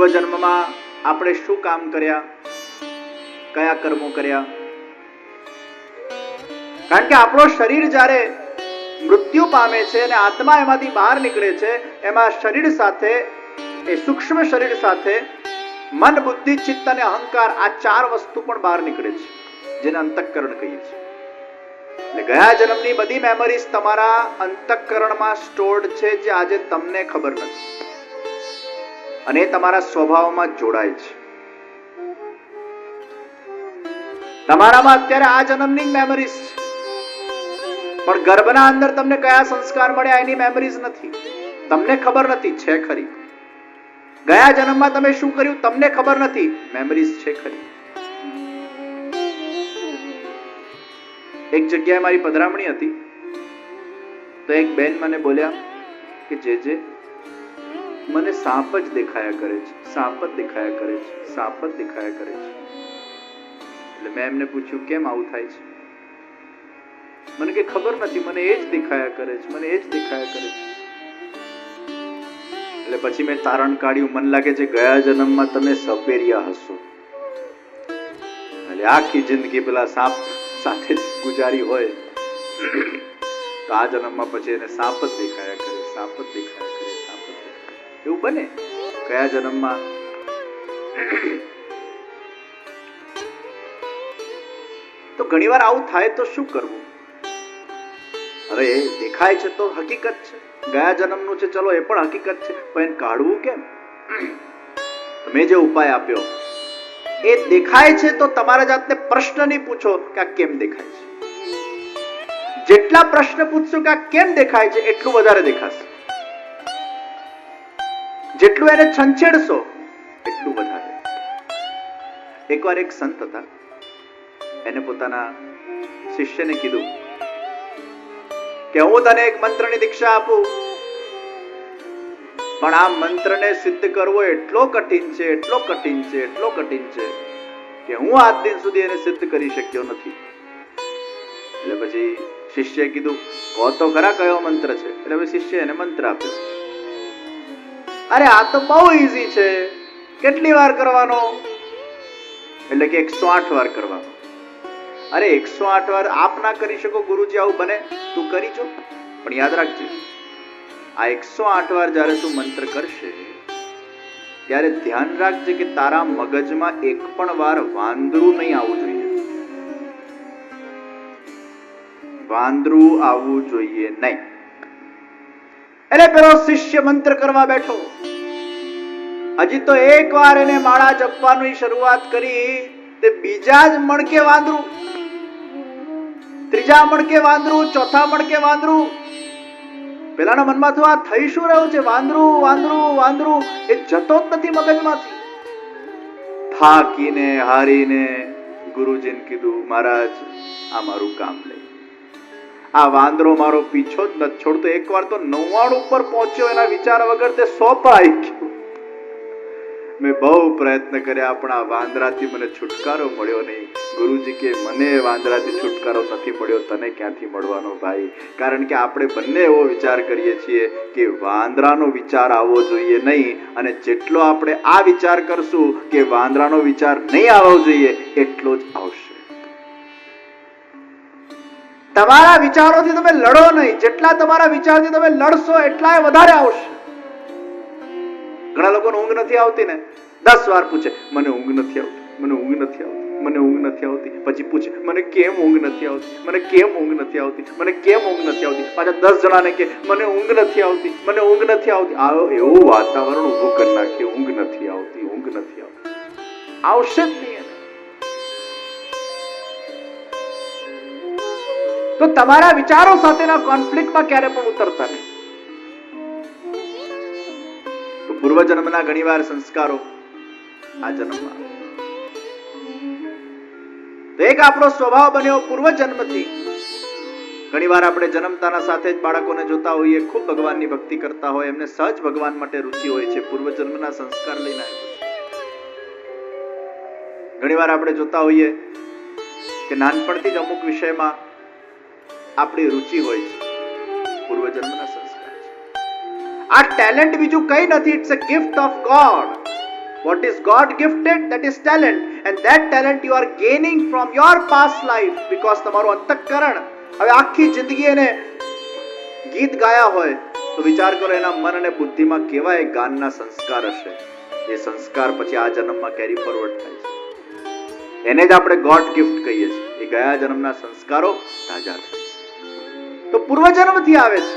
પૂર્વજન્મમાં આપણે શું કામ કર્યા, કયા કર્મો કર્યા. કારણ કે આપણો શરીર જ્યારે મૃત્યુ પામે છે અને આત્મા એમાંથી બહાર નીકળે છે, એમાં શરીર સાથે, એ સૂક્ષ્મ શરીર સાથે મન, બુદ્ધિ, ચિત્ત અને અહંકાર, આ ચાર વસ્તુ પણ બહાર નીકળે છે, જેને અંતઃકરણ કહીએ છીએ. એટલે ગયા જન્મની બધી મેમરીઝ તમારા અંતઃકરણમાં સ્ટોર્ડ છે, જે આજે તમને ખબર નથી, અને એ તમારા સ્વભાવમાં જોડાય છે. તમારામાં અત્યારે આ જન્મની મેમરીઝ છે, પણ ગર્ભના અંદર તમને કયા સંસ્કાર મળ્યા એની મેમરીઝ નથી, તમને ખબર નથી, છે ખરી. ગયા જન્મમાં તમે શું કર્યું તમને ખબર નથી, મેમરીઝ છે ખરી. એક જગ્યાએ મારી પધરામણી હતી, તો એક બેન મને બોલ્યા કે જે મને સાપ જ દેખાયા કરે છે, સાપ જ દેખાયા કરે છે, સાપ જ દેખાયા કરે છે. એટલે મેં એમને પૂછ્યું કેમ આવું થાય છે? મને કે ખબર નથી, મને એ જ દેખાયા કરે છે, મને એ જ દેખાયા કરે છે. એટલે પછી મેં તારણ કાઢ્યું, મને લાગે છે ગયા જન્મમાં તમે સપેરિયા હશો, એટલે આખી જિંદગી પેલા સાપ સાથે જ ગુજારી હોય, તો આ જન્મમાં પછી એને સાપ જ દેખાયા કરે, સાપ જ દેખાયા કરે, સાપ જ દેખાયા. એવું બને ગયા જન્મમાં. તો ઘણીવાર આવું થાય તો શું કરવું? હવે દેખાય છે તો હકીકત છે, ગયા જન્મનું છે, ચલો એ પણ હકીકત છે, પણ એને કાઢવું કેમ? તમે જે ઉપાય આપ્યો એ દેખાય છે તો તમારા જાતને પ્રશ્ન નહીં પૂછો કે આ કેમ દેખાય છે. જેટલા પ્રશ્ન પૂછશો કે આ કેમ દેખાય છે, એટલું વધારે દેખાશે. જેટલું એને છંછેડશો એટલું વધારે. એકવાર એક સંત હતા, એને પોતાના શિષ્યને કીધું કે હું તને એક મંત્રની દીક્ષા આપું, પણ આ મંત્રને સિદ્ધ કરવો એટલો કઠિન છે, એટલો કઠિન છે, એટલો કઠિન છે કે હું આજ દિન સુધી એને સિદ્ધ કરી શક્યો નથી. એટલે પછી શિષ્યએ કીધું કહો તો ખરા કયો મંત્ર છે? એટલે પછી શિષ્ય એને મંત્ર આપ્યો. અરે આ તો બહુ ઈઝી છે, કેટલી વાર કરવાનો? એટલે કે 108 વાર કરવાનો. અરે 108 વાર આપ ના કરી શકો ગુરુજી, આવું બને? તું કરી જો, પણ યાદ રાખજે આ 108 વાર જ્યારે તું મંત્ર કરશે ત્યારે ધ્યાન રાખજે કે તારા મગજમાં એક પણ વાર વાંદરું નહીં આવવું જોઈએ, વાંદરું આવવું જોઈએ નહીં. એટલે પેલો શિષ્ય મંત્ર કરવા બેઠો, હજી તો એક વાર એને માળા જપવાની શરૂઆત કરી, તે બીજા જ મણકે વાંદરું, ત્રીજા મણકે વાંદરું, ચોથા મણકે વાંદરું. પેલાના મનમાં તો આ થઈ શું રહ્યું છે? વાંદરું, વાંદરું, વાંદરું. એ જતો જ નથી મગજમાંથી. થાકીને હારીને ગુરુજીને કીધું મહારાજ આ મારું કામ લે, આ વાંદરો મારો પીછો જ નથી છોડતો. એકવાર તો 99 ઉપર પહોંચ્યો, એના વિચાર વગર તે 100 પર આવી ગયો. મેં બહુ પ્રયત્ન કર્યા પણ આ વાંદરાથી મને છુટકારો મળ્યો નહીં. ગુરુજી કે મને વાંદરાથી છુટકારો નથી મળ્યો, તને ક્યાંથી મળવાનો ભાઈ? કારણ કે આપણે બંને એવો વિચાર કરીએ છીએ કે વાંદરાનો વિચાર આવવો જોઈએ નહીં, અને જેટલો આપણે આ વિચાર કરશું કે વાંદરાનો વિચાર નહીં આવવો જોઈએ એટલો જ આવશે. તમારા વિચારોથી તમે લડો નહીં, જેટલા તમારા વિચારથી તમે લડશો એટલા વધારે આવશે. ઘણા લોકોને ઊંઘ નથી આવતી ને, 10 વાર પૂછે મને ઊંઘ નથી આવતી, મને ઊંઘ નથી આવતી, મને ઊંઘ નથી આવતી. પછી પૂછે મને કેમ ઊંઘ નથી આવતી, મને કેમ ઊંઘ નથી આવતી, મને કેમ ઊંઘ નથી આવતી. પાછા 10 જણાને કે મને ઊંઘ નથી આવતી, મને ઊંઘ નથી આવતી. એવું વાતાવરણ ઊભું કરી નાખીએ, ઊંઘ નથી આવતી, ઊંઘ નથી આવતી. આવશે જ નહીં. તો તમારા વિચારો સાથેના કોન્ફ્લિક્ટમાં ક્યારે પણ ઉતરતા નહીં. પૂર્વજન્મના ઘણીવાર સંસ્કારો આ જન્મમાં. તો એક આપણો સ્વભાવ બન્યો પૂર્વજન્મથી. ઘણીવાર આપણે જન્મતાના સાથે જ બાળકોને જોતા હોઈએ, ખૂબ ભગવાનની ભક્તિ કરતા હોય, એમને સહજ ભગવાન માટે રુચિ હોય છે, પૂર્વજન્મના સંસ્કાર લઈને આવ્યા છે. ઘણીવાર આપણે જોતા હોઈએ કે નાનપણથી જ અમુક વિષયમાં આપણી રુચિ હોય છે, પૂર્વજન્મના સંસ્કાર. આ ટેલેન્ટ બીજું કઈ નથી, it's a gift of God. What is God gifted? That is talent. And that talent you are gaining from your past life. Because તમારું અંતઃકરણ હવે આખી જિંદગી એને ગીત ગાયા હોય તો વિચાર કરો એના મન અને બુદ્ધિમાં કેવા એ ગાનના સંસ્કાર હશે. એ સંસ્કાર પછી આ જન્મમાં કેરી ફોરવર્ડ થાય છે. એને જ આપણે ગોડ ગિફ્ટ કહીએ છીએ. એ ગયા જન્મના સંસ્કારો તાજા થાય છે. તો પૂર્વજન્મથી આવે છે.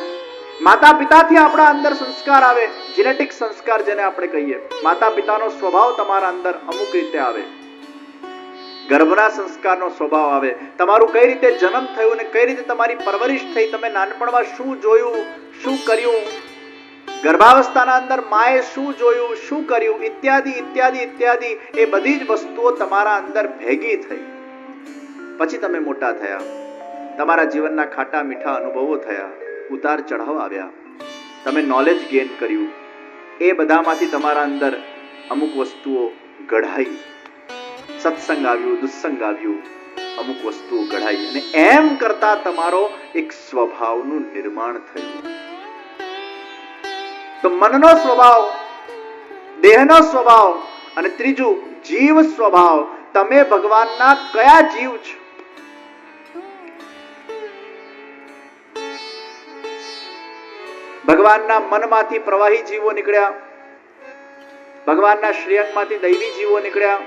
માતા પિતાથી આપણા અંદર સંસ્કાર આવે, જેનેટિક સંસ્કાર જેને આપણે કહીએ. માતા પિતાનો સ્વભાવ તમારા અંદર અમુક રીતે આવે, ગર્ભના સંસ્કારનો સ્વભાવ આવે, તમારું કઈ રીતે જન્મ થયું ને કઈ રીતે તમારી પરવરિશ થઈ, તમે નાનપણમાં શું જોયું, શું કર્યું, ગર્ભાવસ્થાના અંદર માએ શું જોયું, શું કર્યું, ઇત્યાદિ ઇત્યાદિ ઇત્યાદિ, એ બધી જ વસ્તુઓ તમારા અંદર ભેગી થઈ. પછી તમે મોટા થયા, તમારા જીવનના ખાટા મીઠા અનુભવો થયા, ઉતાર ચઢાવ આવ્યા, તમે નોલેજ ગેઇન કર્યું. એ બધામાંથી તમારા અંદર અમુક વસ્તુઓ ઘડાઈ, સત્સંગ આવ્યું, દુસ્સંગ આવ્યું, અમુક વસ્તુઓ ઘડાઈ, અને એમ કરતા તમારો એક સ્વભાવનું નિર્માણ થયું. તો મનનો સ્વભાવ, દેહનો સ્વભાવ અને ત્રીજું જીવ સ્વભાવ. તમે ભગવાનના કયા જીવ છો? ભગવાનના મનમાંથી પ્રવાહી જીવો નીકળ્યા, ભગવાનના શ્રેયંગમાંથી દૈવી જીવો નીકળ્યા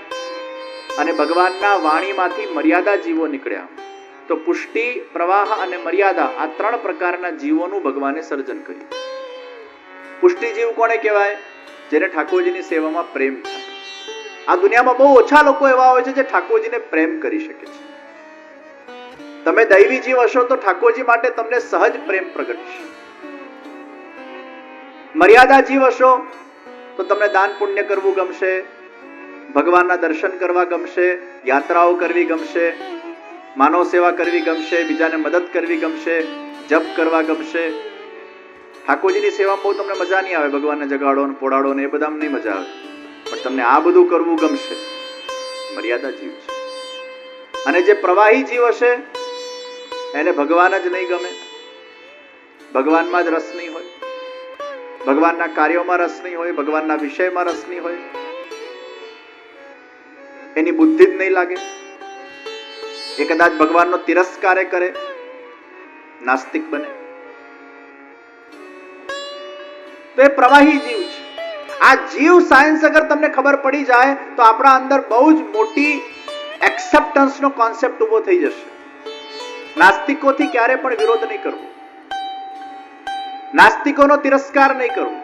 અને ભગવાનના વાણીમાંથી મર્યાદા જીવો નીકળ્યા. તો પુષ્ટિ, પ્રવાહ અને મર્યાદા, આ ત્રણ પ્રકારના જીવોનું ભગવાને સર્જન કર્યું. પુષ્ટિ જીવ કોને કહેવાય? જેને ઠાકોરજીની સેવામાં પ્રેમ થાય. આ દુનિયામાં બહુ ઓછા લોકો એવા હોય છે જે ઠાકોરજીને પ્રેમ કરી શકે છે. તમે દૈવી જીવ હશો તો ઠાકોરજી માટે તમને સહજ પ્રેમ પ્રગટશે. મર્યાદા જીવ હશો તો તમને દાન પુણ્ય કરવું ગમશે, ભગવાનના દર્શન કરવા ગમશે, યાત્રાઓ કરવી ગમશે, માનવ સેવા કરવી ગમશે, બીજાને મદદ કરવી ગમશે, જપ કરવા ગમશે. ઠાકોરજીની સેવામાં બહુ તમને મજા નહીં આવે, ભગવાનને જગાડો ને પોડાડો ને એ બધામાં નહીં મજા આવે, પણ તમને આ બધું કરવું ગમશે. મર્યાદા જીવ છે. અને જે પ્રવાહી જીવ હશે એને ભગવાન જ નહીં ગમે, ભગવાનમાં જ રસ નહીં હોય, ભગવાનના કાર્યોમાં રસ નહીં હોય, ભગવાનના વિષયમાં રસ નહીં હોય, એની બુદ્ધિ જ નહીં લાગે, એ કદાચ ભગવાનનો તિરસ્કાર કરે, નાસ્તિક બને, તો એ પ્રવાહી જીવ છે. આ જીવ સાયન્સ અગર તમને ખબર પડી જાય તો આપણા અંદર બહુ જ મોટી એક્સેપ્ટન્સનો કોન્સેપ્ટ ઉભો થઈ જશે. નાસ્તિકોથી ક્યારે પણ વિરોધ નહીં કરવો, નાસ્તિકોનો તિરસ્કાર નહીં કરવો,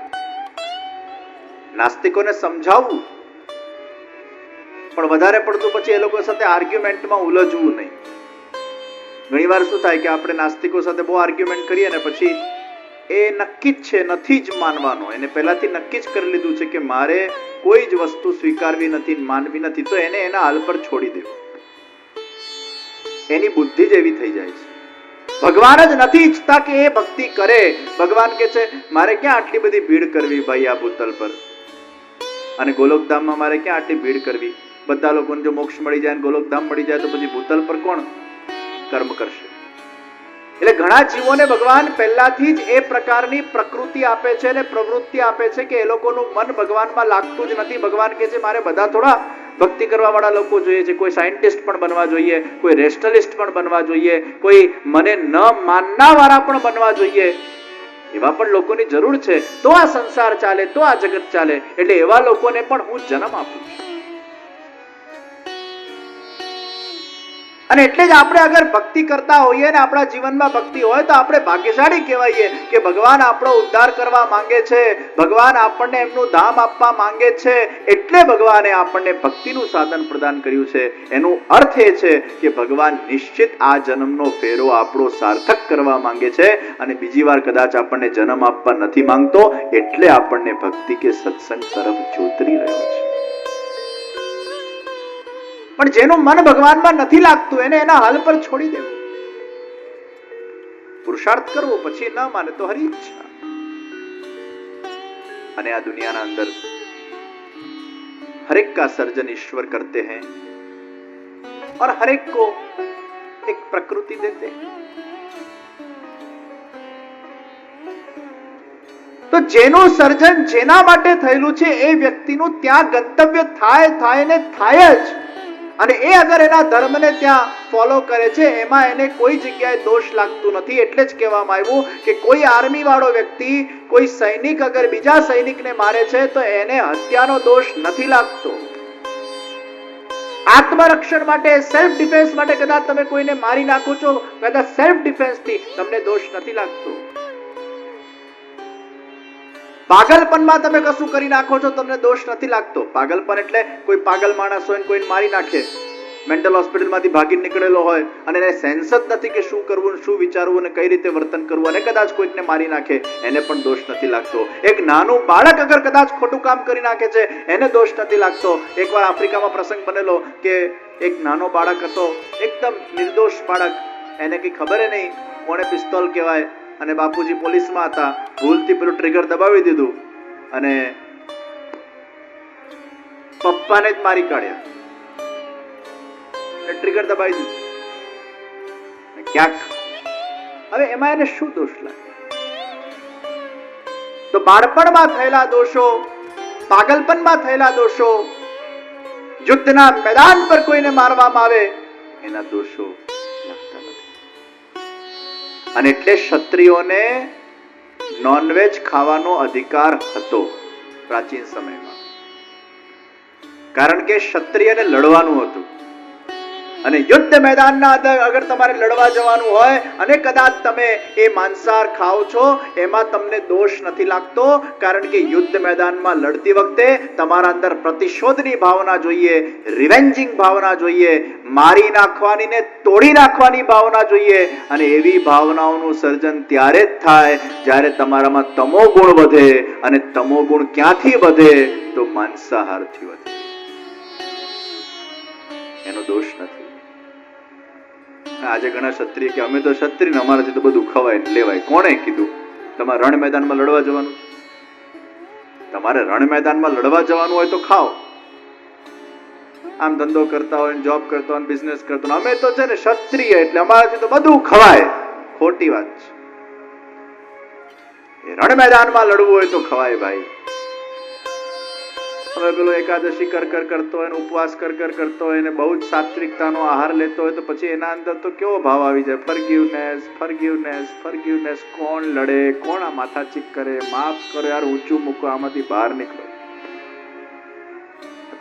નાસ્તિકોને સમજાવવું, પણ વધારે પડતું પછી એ લોકો સાથે આર્ગ્યુમેન્ટમાં ઉલઝવું નહીં. ઘણીવાર શું થાય કે આપણે નાસ્તિકો સાથે બહુ આર્ગ્યુમેન્ટ કરીએ ને પછી એ નક્કી જ છે, નથી જ માનવાનો, એને પહેલાથી નક્કી જ કરી લીધું છે કે મારે કોઈ જ વસ્તુ સ્વીકારવી નથી, માનવી નથી, તો એને એના હાલ પર છોડી દેવો. એની બુદ્ધિ જ એવી થઈ જાય છે. ભગવાન જ નથી ઈચ્છતા કે એ ભક્તિ કરે. ભગવાન કે છે મારે ક્યાં આટલી બધી ભીડ કરવી ભાઈ આ ભૂતલ પર, અને ગોલોકધામમાં મારે ક્યાં આટલી ભીડ કરવી? બધા લોકોને જો મોક્ષ મળી જાય, ગોલોકધામ મળી જાય તો પછી ભૂતલ પર કોણ કર્મ કરશે? એટલે ઘણા જીવોને ભગવાન પહેલાથી જ એ પ્રકારની પ્રકૃતિ આપે છે અને પ્રવૃત્તિ આપે છે કે એ લોકોનું મન ભગવાનમાં લાગતું જ નથી. ભગવાન કે છે મારે બધા થોડા ભક્તિ કરવા વાળા લોકો જોઈએ છે, કોઈ સાયન્ટિસ્ટ પણ બનવા જોઈએ, કોઈ રેશનલિસ્ટ પણ બનવા જોઈએ, કોઈ મને ન માનના વાળા પણ બનવા જોઈએ. એવા પણ લોકોની જરૂર છે, તો આ સંસાર ચાલે, તો આ જગત ચાલે. એટલે એવા લોકોને પણ હું જન્મ આપું છું. અને એટલે જ આપણે અગર ભક્તિ કરતા હોઈએ ને આપણા જીવનમાં ભક્તિ હોય તો આપણે ભાગ્યશાળી કહેવાઈએ કે ભગવાન આપણો ઉદ્ધાર કરવા માંગે છે, ભગવાન આપણને એમનું ધામ આપવા માંગે છે. એટલે ભગવાને આપણને ભક્તિનું સાધન પ્રદાન કર્યું છે. એનો અર્થ એ છે કે ભગવાન નિશ્ચિત આ જન્મનો ફેરો આપણો સાર્થક કરવા માંગે છે અને બીજી વાર કદાચ આપણને જન્મ આપવા નથી માંગતો. એટલે આપણને ભક્તિ કે સત્સંગ તરફ જોતરી રહ્યો છે. પણ જેનું મન ભગવાનમાં નથી લાગતું એને એના હાલ પર છોડી દેવું, પુરુષાર્થ કરવો, પછી ન માને તો હરી ઈચ્છા. અને આ દુનિયાના અંદર हर एक का सर्जन ईश्वर करते हैं और हर एक को एक प्रकृति देते हैं. तो તો જેનું સર્જન જેના માટે થયેલું છે એ વ્યક્તિનું ત્યાં ગંતવ્ય થાય ને થાય જ. અને એ અગર એના ધર્મને ત્યાં ફોલો કરે છે એમાં એને કોઈ જગ્યાએ દોષ લાગતું નથી. એટલે જ કહેવામાં આવ્યું કે કોઈ આર્મી વાળો વ્યક્તિ, કોઈ સૈનિક અગર બીજા સૈનિકને મારે છે તો એને હત્યાનો દોષ નથી લાગતો. આત્મરક્ષણ માટે, સેલ્ફ ડિફેન્સ માટે કદાચ તમે કોઈને મારી નાખો છો, કદાચ સેલ્ફ ડિફેન્સ થી તમને દોષ નથી લાગતો. પાગલપનમાં તમે કશું કરી નાખો છો, તમને દોષ નથી લાગતો. પાગલપન એટલે કોઈ પાગલ માણસ હોય કોઈને મારી નાખે, મેન્ટલ હોસ્પિટલમાંથી ભાગી નીકળેલો હોય અને એને સેન્સ જ નથી કે શું કરવું, શું વિચારવું અને કઈ રીતે વર્તન કરવું, અને કદાચ કોઈકને મારી નાખે, એને પણ દોષ નથી લાગતો. એક નાનું બાળક અગર કદાચ ખોટું કામ કરી નાખે છે એને દોષ નથી લાગતો. એકવાર આફ્રિકામાં પ્રસંગ બનેલો કે એક નાનો બાળક હતો, એકદમ નિર્દોષ બાળક, એને કઈ ખબર નહીં કોણે પિસ્તોલ કહેવાય, અને બાપુજી પોલીસમાં હતા, ભૂલથી પેલું ટ્રિગર દબાવી દીધું અને પપ્પાને જ મારી કાઢ્યા. ટ્રિગર દબાવી દીધું. ક્યાંક હવે એમાં એને શું દોષ લાગે? તો બાળપણમાં થયેલા દોષો, પાગલપણમાં થયેલા દોષો, યુદ્ધના મેદાન પર કોઈને મારવામાં આવે એના દોષો લાગતા નથી. અને એટલે ક્ષત્રિયોને નોનવેજ ખાવાનો અધિકાર હતો પ્રાચીન સમયમાં, કારણ કે ક્ષત્રિયને લડવાનું હતું. અને યુદ્ધ મેદાનના અંદર અગર તમારે લડવા જવાનું હોય અને કદાચ તમે એ માંસાહાર ખાઓ છો, એમાં તમને દોષ નથી લાગતો, કારણ કે યુદ્ધ મેદાનમાં લડતી વખતે તમારા અંદર પ્રતિશોધની ભાવના જોઈએ, રિવેન્જિંગ ભાવના જોઈએ, મારી નાખવાની ને તોડી નાખવાની ભાવના જોઈએ. અને એવી ભાવનાઓનું સર્જન ત્યારે જ થાય જ્યારે તમારામાં તમો ગુણ વધે. અને તમો ગુણ ક્યાંથી વધે? તો માંસાહારથી વધે. એનો દોષ નથી. આજે ઘણા ક્ષત્રિય કે અમે તો ક્ષત્રિય, અમારાથી તો બધું ખવાય લેવાય. કોણે કીધું તમારે રણ મેદાનમાં લડવા જવાનું? તમારે રણ મેદાનમાં લડવા જવાનું હોય તો ખાઓ. આમ ધંધો કરતા હોય, જોબ કરતા હોય, બિઝનેસ કરતા હોય, અમે તો છે ને ક્ષત્રિય એટલે અમારાથી તો બધું ખવાય. ખોટી વાત છે. રણ મેદાનમાં લડવું હોય તો ખવાય ભાઈ. હવે પેલો એકાદશી કરતો હોય, ઉપવાસ કરતો હોય ને બહુ જ સાત્વિકતાનો આહાર લેતો હોય તો પછી એના અંદર તો કેવો ભાવ આવી જાય? ફરગિવનેસ. કોણ લડે? કોણ આ માથાચીક કરે? માફ કરો યાર, ઊંચું મૂકો, આમાંથી બહાર નીકળો.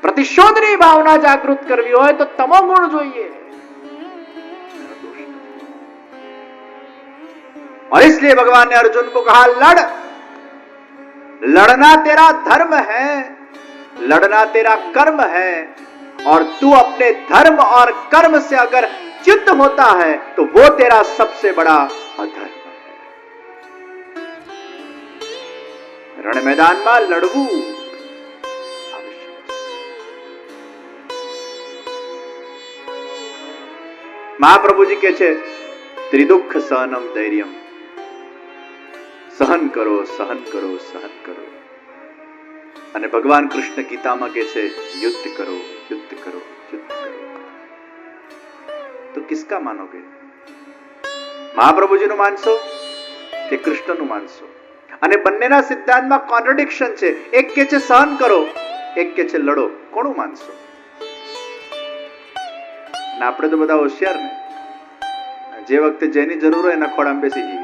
પ્રતિશોધની ભાવના જાગૃત કરવી હોય તો તમો ગુણ જોઈએ. और इसलिए भगवान ने अर्जुन को कहा, लड़ना तेरा धर्म है, लड़ना तेरा कर्म है, और तू अपने धर्म और कर्म से अगर च्युत होता है तो वो तेरा सबसे बड़ा अधर्म है. रण मैदान में लड़વું महाप्रभुजी के छे त्रिदुख सहनम धैर्यम. सहन करो, सहन करो, सहन करो. અને ભગવાન કૃષ્ણ ગીતામાં કહે છે યુદ્ધ કરો, યુદ્ધ કરો, યુદ્ધ કરો. તો કિસકા માનોગે? મહાપ્રભુજીનું માનશો કે કૃષ્ણનું માનશો? અને બંનેના સિદ્ધાંતમાં કોન્ટ્રાડિક્શન છે. એક કે છે સહન કરો, એક કે છે લડો. કોનું માનશો? ને આપણે તો બધા હોશિયાર ને, જે વખતે જેની જરૂર હોય એના ખોળામાં બેસી જઈએ.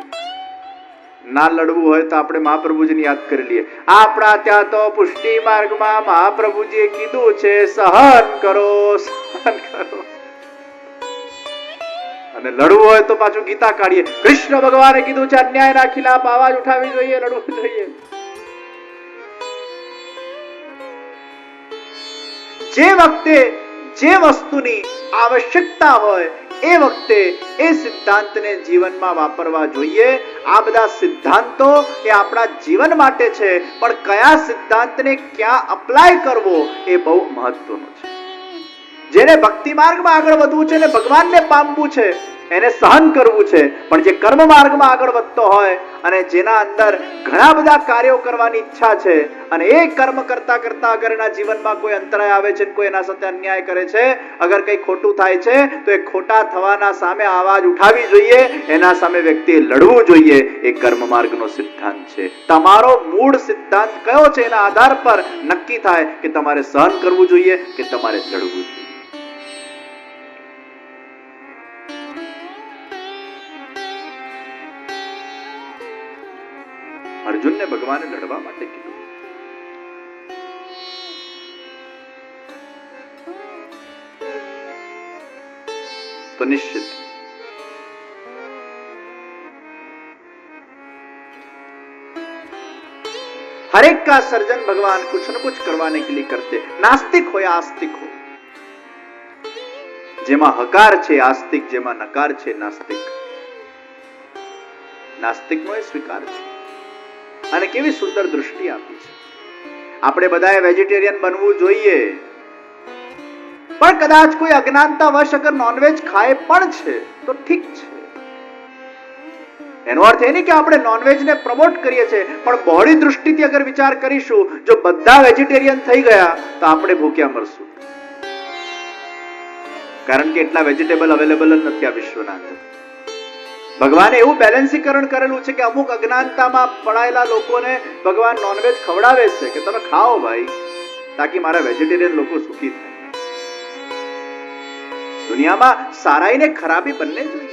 ના લડવું હોય તો આપણે મહાપ્રભુજીને યાદ કરી લઈએ. આપણા ત્યાં તો પુષ્ટિ માર્ગમાં મહાપ્રભુજીએ કીધું છે સહન કરો, સહન કરો. અને લડવું હોય તો પાછું ગીતા કાઢીએ. કૃષ્ણ ભગવાને કીધું છે અન્યાયના ખિલાફ આવાજ ઉઠાવવી જોઈએ, લડવું જોઈએ. જે વખતે જે વસ્તુની આવશ્યકતા હોય એ વખતે એ સિદ્ધાંતને જીવનમાં વાપરવા જોઈએ. આ બધા સિદ્ધાંતો એ આપણા જીવન માટે છે, પણ કયા સિદ્ધાંતને ક્યાં અપ્લાય કરવો એ બહુ મહત્વનું છે. જેને ભક્તિ માર્ગમાં આગળ વધવું છે ને ભગવાનને પામવું છે એને સહન કરવું છે. પણ જે કર્મ માર્ગમાં આગળ વધતો હોય અને જેના અંદર ઘણા બધા કાર્યો કરવાની ઈચ્છા છે અને એ કર્મ કરતા કરતા અગર એના જીવનમાં કોઈ અંતરાય આવે છે, કોઈ એના સાથે અન્યાય કરે છે, અગર કંઈ ખોટું થાય છે, તો એ ખોટા થવાના સામે આવાજ ઉઠાવવી જોઈએ, એના સામે વ્યક્તિએ લડવું જોઈએ. એ કર્મ માર્ગનો સિદ્ધાંત છે. તમારો મૂળ સિદ્ધાંત કયો છે એના આધાર પર નક્કી થાય કે તમારે સહન કરવું જોઈએ કે તમારે લડવું જોઈએ. અર્જુનને ભગવાને લડવા માટે કીધું. તો નિશ્ચિત हर एक का सर्जन भगवान कुछ न कुछ करवाने के लिए करते. नास्तिक हो या आस्तिक हो, જેમાં હકાર છે આસ્તિક, જેમાં નકાર છે નાસ્તિક. નાસ્તિકનો એ સ્વીકાર છે. અને કેવી સુંદર દૃષ્ટિ આપી છે. આપણે બધાએ વેજીટેરિયન બનવું જોઈએ, પણ કદાચ કોઈ અજ્ઞાનતાવશ અગર નોનવેજ ખાય પણ છે તો ઠીક છે. એનો અર્થ એ નહીં કે આપણે નોનવેજને પ્રમોટ કરીએ છીએ, પણ બહોળી દૃષ્ટિથી અગર વિચાર કરીશું, જો બધા વેજીટેરિયન થઈ ગયા તો આપણે ભૂખ્યા મરશું. કારણ કે એટલા વેજીટેબલ અવેલેબલ જ નથી આ વિશ્વના અંદર. ભગવાને એવું બેલેન્સીકરણ કરેલું છે કે અમુક અજ્ઞાનતામાં પડાયેલા લોકોને ભગવાન નોનવેજ ખવડાવે છે કે તમે ખાઓ ભાઈ, તાકી મારા વેજીટેરિયન લોકો સુખી થાય. દુનિયામાં સારાઈ ને ખરાબી બંને જોઈએ.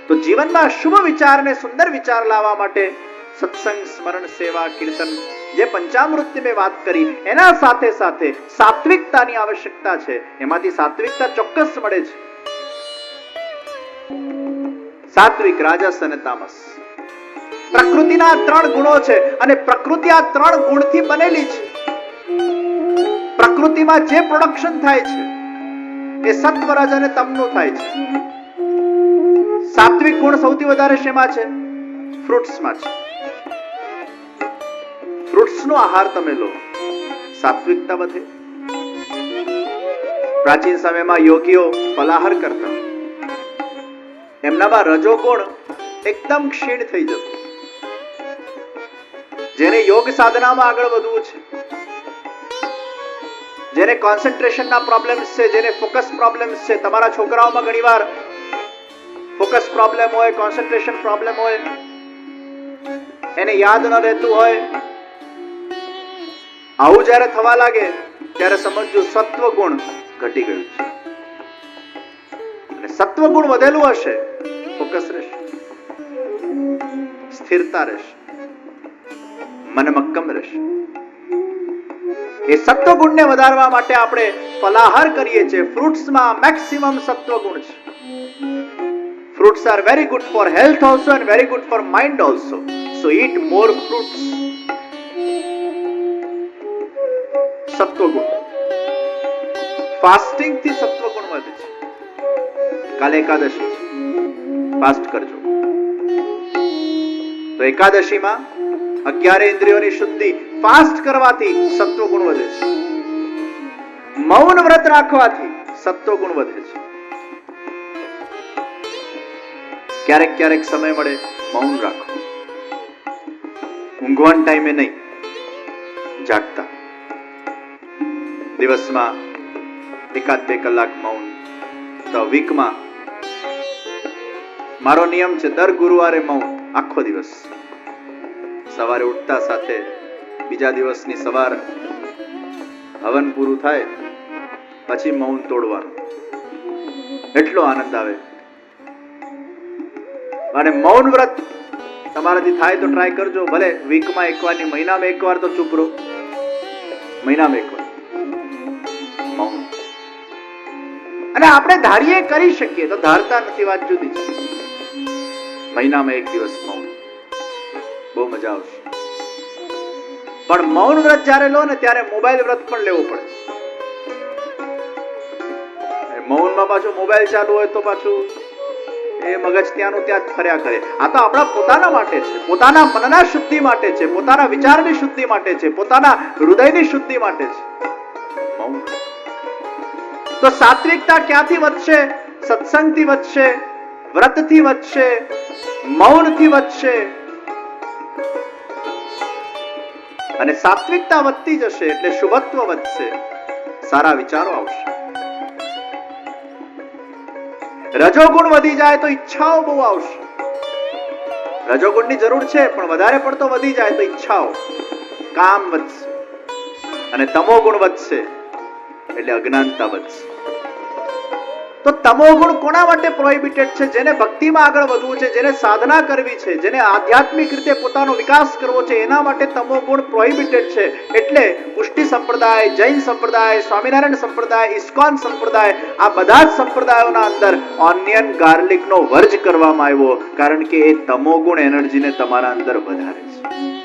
તો જીવનમાં શુભ વિચાર ને સુંદર વિચાર લાવવા માટે સત્સંગ, સ્મરણ, સેવા, કીર્તન, જે પંચામૃતની મેં વાત કરી, એના સાથે સાથે સાત્વિકતાની આવશ્યકતા છે. એમાંથી સાત્વિકતા ચોક્કસ મળે છે. સાત્વિક, રાજસ અને તામસ. પ્રકૃતિના 3 ગુણો છે અને પ્રકૃતિ આ 3 ગુણથી બનેલી છે. પ્રકૃતિમાં જે પ્રોડક્શન થાય છે એ સત્વ, રજ અને તમનું થાય છે. સાત્વિક ગુણ સૌથી વધારે શેમાં છે? ફ્રૂટ્સમાં છે. ફ્રૂટ્સનો આહાર તમે લો, સાત્વિકતા વધે. પ્રાચીન સમયમાં યોગીઓ ફલાહાર કરતા, એમનામાં રજોગુણ એકદમ ક્ષીણ થઈ જતો. જેને યોગ સાધનામાં આગળ વધવું છે, જેને કોન્સન્ટ્રેશનના પ્રોબ્લેમ્સ છે, જેને ફોકસ પ્રોબ્લેમ્સ છે, તમારા છોકરાઓમાં ઘણીવાર ફોકસ પ્રોબ્લેમ હોય, કોન્સન્ટ્રેશન પ્રોબ્લેમ હોય, એને યાદ ન રહેતું હોય, આવું જ્યારે થવા લાગે ત્યારે સમજજો સત્વ ગુણ ઘટી ગયું છે. અને સત્વ ગુણ વધેલું હશે, ફોકસ રહેશે, સ્થિરતા રહેશે, મન મક્કમ રહેશે. એ સત્વ ગુણને વધારવા માટે આપણે ફલાહાર કરીએ છીએ. ફ્રૂટ્સમાં મેક્સિમમ સત્વ ગુણ છે. Fruits are very good for health also and very good for mind also. So eat more fruits. સત્વગુણ. ફાસ્ટિંગ થી સત્વગુણ વધે છે. કાલે એકાદશી છે, ફાસ્ટ કરજો. તો એકાદશીમાં 11 ઇન્દ્રિયોની શુદ્ધિ ફાસ્ટ કરવાથી સત્વગુણ વધે છે. મૌન વ્રત રાખવાથી સત્વગુણ વધે છે. ક્યારેક ક્યારેક સમય મળે મૌન રાખો. ઊંઘવાના ટાઈમે નહીં, જાગતા દિવસમાં 1-2 કલાક મૌન. તો વીકમાં મારો નિયમ છે દર ગુરુવારે મૌન આખો દિવસ. સવારે ઉઠતા સાથે બીજા દિવસની સવાર હવન પૂરું થાય પછી મૌન તોડવાનું. એટલો આનંદ આવે. અને મૌન વ્રત તમારાથી થાય તો ટ્રાય કરજો. ભલે વીકમાં એકવાર ની, મહિનામાં એકવાર તો ચૂપ રહો. મહિનામાં એકવાર મૌન. અને આપણે ધારીએ કરી શકીએ તો ધારતા નથી, વાત જુદી છે. મહિનામાં 1 દિવસ મૌન, બહુ મજા આવશે. પણ મૌન વ્રત જ્યારે લો ને ત્યારે મોબાઈલ વ્રત પણ લેવો પડે. મૌનમાં પાછું મોબાઈલ ચાલુ હોય તો પાછું એ મગજ ત્યાંનું ત્યાં જ ફર્યા કરે. આ તો આપણા પોતાના માટે છે, પોતાના મનના શુદ્ધિ માટે છે, પોતાના વિચારની શુદ્ધિ માટે છે, પોતાના હૃદયની શુદ્ધિ માટે છે. મૌન. તો સાત્વિકતા ક્યાંથી વધશે? સત્સંગથી વધશે, વ્રતથી વધશે, મૌનથી વધશે. અને સાત્વિકતા વધતી જશે એટલે શુભત્વ વધશે, સારા વિચારો આવશે. રજોગુણ વધી જાય તો ઈચ્છાઓ બહુ આવશે. રજોગુણની જરૂર છે પણ વધારે પડતો વધી જાય તો ઈચ્છાઓ, કામ વધશે. અને તમોગુણ વધશે એટલે અજ્ઞાનતા વધશે. તો તમોગુણ કોના માટે પ્રોહિબિટેડ છે? જેને ભક્તિમાં આગળ વધવું છે, જેને સાધના કરવી છે, જેને આધ્યાત્મિક રીતે પોતાનો વિકાસ કરવો છે, એના માટે તમોગુણ પ્રોહિબિટેડ છે. એટલે પુષ્ટિ સંપ્રદાય, જૈન સંપ્રદાય, સ્વામિનારાયણ સંપ્રદાય, ઇસ્કોન સંપ્રદાય, આ બધા જ સંપ્રદાયોના અંદર ઓનિયન ગાર્લિક નો વર્જ કરવામાં આવ્યો, કારણ કે એ તમોગુણ એનર્જીને તમારા અંદર વધારે છે.